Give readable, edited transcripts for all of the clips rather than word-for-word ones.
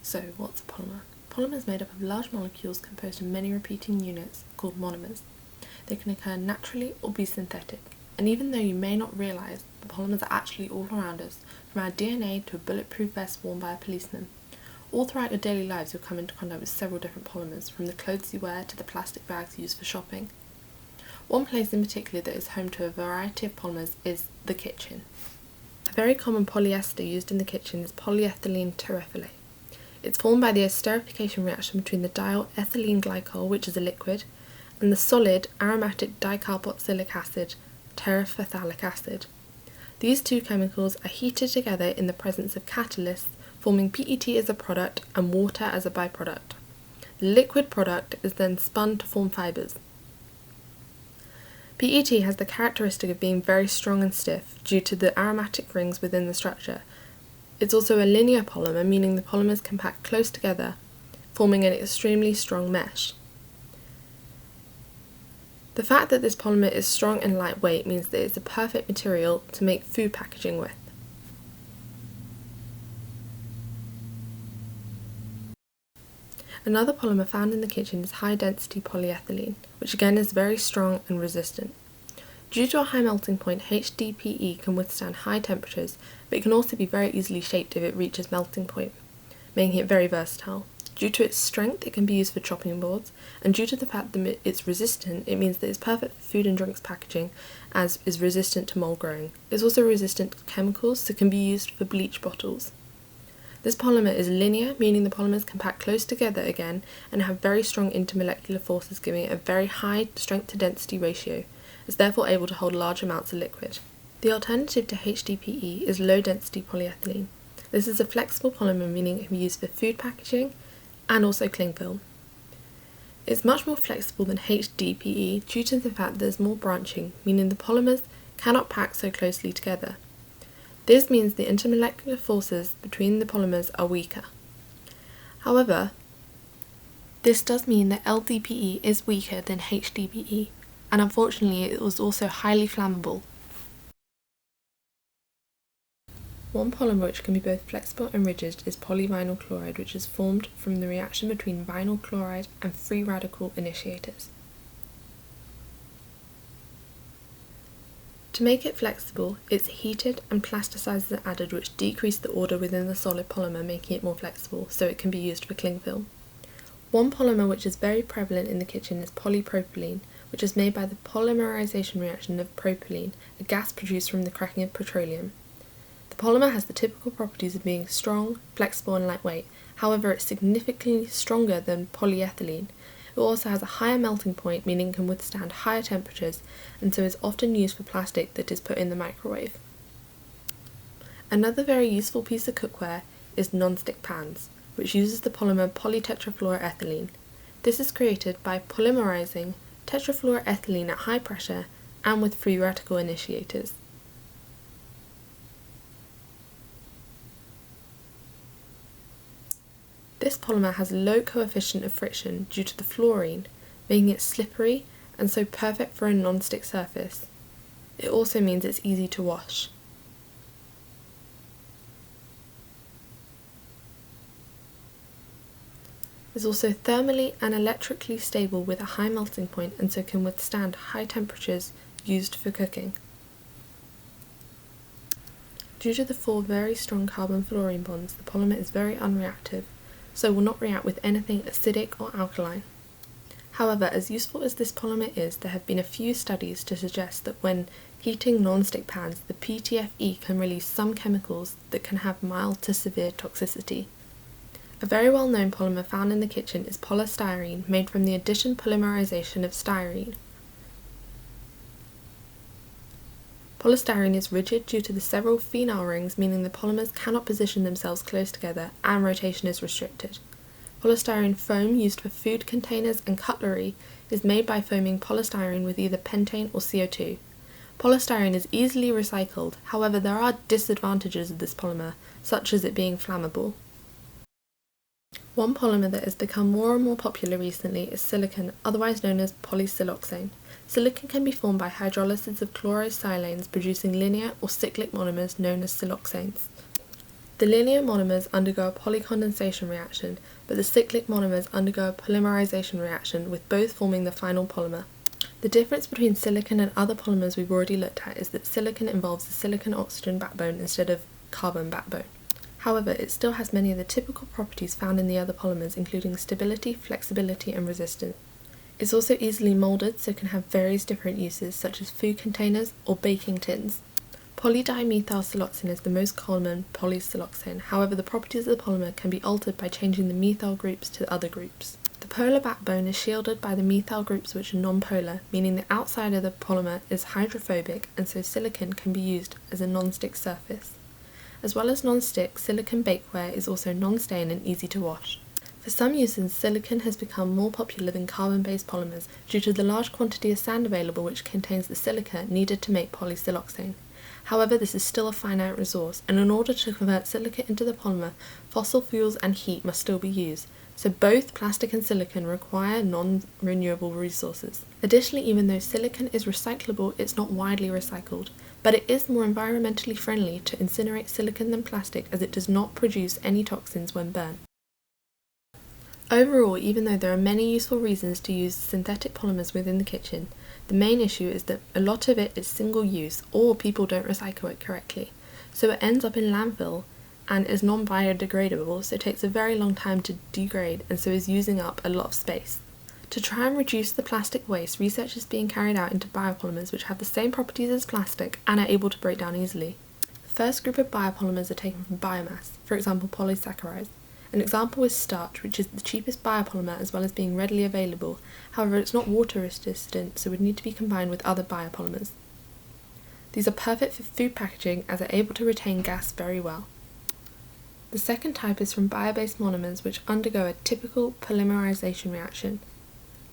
So, what's a polymer? Polymer is made up of large molecules composed of many repeating units called monomers. They can occur naturally or be synthetic, and even though you may not realise, the polymers are actually all around us, from our DNA to a bulletproof vest worn by a policeman. All throughout your daily lives you'll come into contact with several different polymers, from the clothes you wear to the plastic bags used for shopping. One place in particular that is home to a variety of polymers is the kitchen. A very common polyester used in the kitchen is polyethylene terephthalate. It's formed by the esterification reaction between the diol ethylene glycol, which is a liquid, and the solid aromatic dicarboxylic acid, terephthalic acid. These two chemicals are heated together in the presence of catalysts, forming PET as a product and water as a byproduct. The liquid product is then spun to form fibres. PET has the characteristic of being very strong and stiff due to the aromatic rings within the structure. It's also a linear polymer, meaning the polymers can pack close together, forming an extremely strong mesh. The fact that this polymer is strong and lightweight means that it's a perfect material to make food packaging with. Another polymer found in the kitchen is high-density polyethylene, which again is very strong and resistant. Due to a high melting point, HDPE can withstand high temperatures, but it can also be very easily shaped if it reaches melting point, making it very versatile. Due to its strength, it can be used for chopping boards, and due to the fact that it's resistant, it means that it's perfect for food and drinks packaging, as is resistant to mold growing. It's also resistant to chemicals, so can be used for bleach bottles. This polymer is linear, meaning the polymers can pack close together again and have very strong intermolecular forces, giving it a very high strength to density ratio. It's therefore able to hold large amounts of liquid. The alternative to HDPE is low-density polyethylene. This is a flexible polymer, meaning it can be used for food packaging and also cling film. It's much more flexible than HDPE due to the fact that there's more branching, meaning the polymers cannot pack so closely together. This means the intermolecular forces between the polymers are weaker. However, this does mean that LDPE is weaker than HDPE, and unfortunately it was also highly flammable. One polymer which can be both flexible and rigid is polyvinyl chloride, which is formed from the reaction between vinyl chloride and free radical initiators. To make it flexible, it's heated and plasticizers are added, which decrease the order within the solid polymer, making it more flexible, so it can be used for cling film. One polymer which is very prevalent in the kitchen is polypropylene, which is made by the polymerization reaction of propylene, a gas produced from the cracking of petroleum. The polymer has the typical properties of being strong, flexible and lightweight. However, it's significantly stronger than polyethylene. It also has a higher melting point, meaning it can withstand higher temperatures, and so is often used for plastic that is put in the microwave. Another very useful piece of cookware is non-stick pans, which uses the polymer polytetrafluoroethylene. This is created by polymerizing tetrafluoroethylene at high pressure and with free radical initiators. This polymer has a low coefficient of friction due to the fluorine, making it slippery and so perfect for a non-stick surface. It also means it's easy to wash. It's also thermally and electrically stable with a high melting point, and so can withstand high temperatures used for cooking. Due to the 4 very strong carbon-fluorine bonds, the polymer is very unreactive, so will not react with anything acidic or alkaline. However, as useful as this polymer is, there have been a few studies to suggest that when heating non-stick pans, the PTFE can release some chemicals that can have mild to severe toxicity. A very well-known polymer found in the kitchen is polystyrene, made from the addition polymerization of styrene. Polystyrene is rigid due to the several phenyl rings, meaning the polymers cannot position themselves close together and rotation is restricted. Polystyrene foam used for food containers and cutlery is made by foaming polystyrene with either pentane or CO2. Polystyrene is easily recycled, however there are disadvantages of this polymer, such as it being flammable. One polymer that has become more and more popular recently is silicon, otherwise known as polysiloxane. Silicon can be formed by hydrolysis of chlorosilanes, producing linear or cyclic monomers known as siloxanes. The linear monomers undergo a polycondensation reaction, but the cyclic monomers undergo a polymerization reaction, with both forming the final polymer. The difference between silicon and other polymers we've already looked at is that silicon involves a silicon-oxygen backbone instead of carbon backbone. However, it still has many of the typical properties found in the other polymers, including stability, flexibility, and resistance. It's also easily moulded, so can have various different uses, such as food containers or baking tins. Polydimethylsiloxane is the most common polysiloxane. However, the properties of the polymer can be altered by changing the methyl groups to other groups. The polar backbone is shielded by the methyl groups, which are non-polar, meaning the outside of the polymer is hydrophobic, and so silicon can be used as a non-stick surface. As well as non-stick, silicon bakeware is also non-stain and easy to wash. For some uses, silicon has become more popular than carbon-based polymers due to the large quantity of sand available which contains the silica needed to make polysiloxane. However, this is still a finite resource, and in order to convert silica into the polymer, fossil fuels and heat must still be used, so both plastic and silicon require non-renewable resources. Additionally, even though silicon is recyclable, it's not widely recycled, but it is more environmentally friendly to incinerate silicon than plastic, as it does not produce any toxins when burned. Overall, even though there are many useful reasons to use synthetic polymers within the kitchen, the main issue is that a lot of it is single use, or people don't recycle it correctly, so it ends up in landfill and is non-biodegradable, so it takes a very long time to degrade and so is using up a lot of space. To try and reduce the plastic waste, research is being carried out into biopolymers which have the same properties as plastic and are able to break down easily. The first group of biopolymers are taken from biomass, for example polysaccharides. An example is starch, which is the cheapest biopolymer as well as being readily available. However, it's not water resistant, so would need to be combined with other biopolymers. These are perfect for food packaging as they're able to retain gas very well. The second type is from bio-based monomers which undergo a typical polymerization reaction.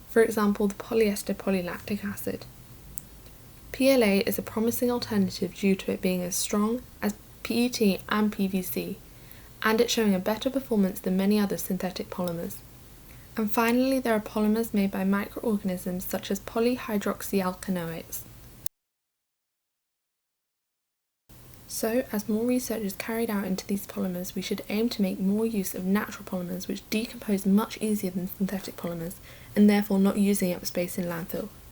For example, the polyester polylactic acid. PLA is a promising alternative due to it being as strong as PET and PVC, and it's showing a better performance than many other synthetic polymers. And finally, there are polymers made by microorganisms such as polyhydroxyalkanoates. So, as more research is carried out into these polymers, we should aim to make more use of natural polymers which decompose much easier than synthetic polymers, and therefore not using up space in landfill.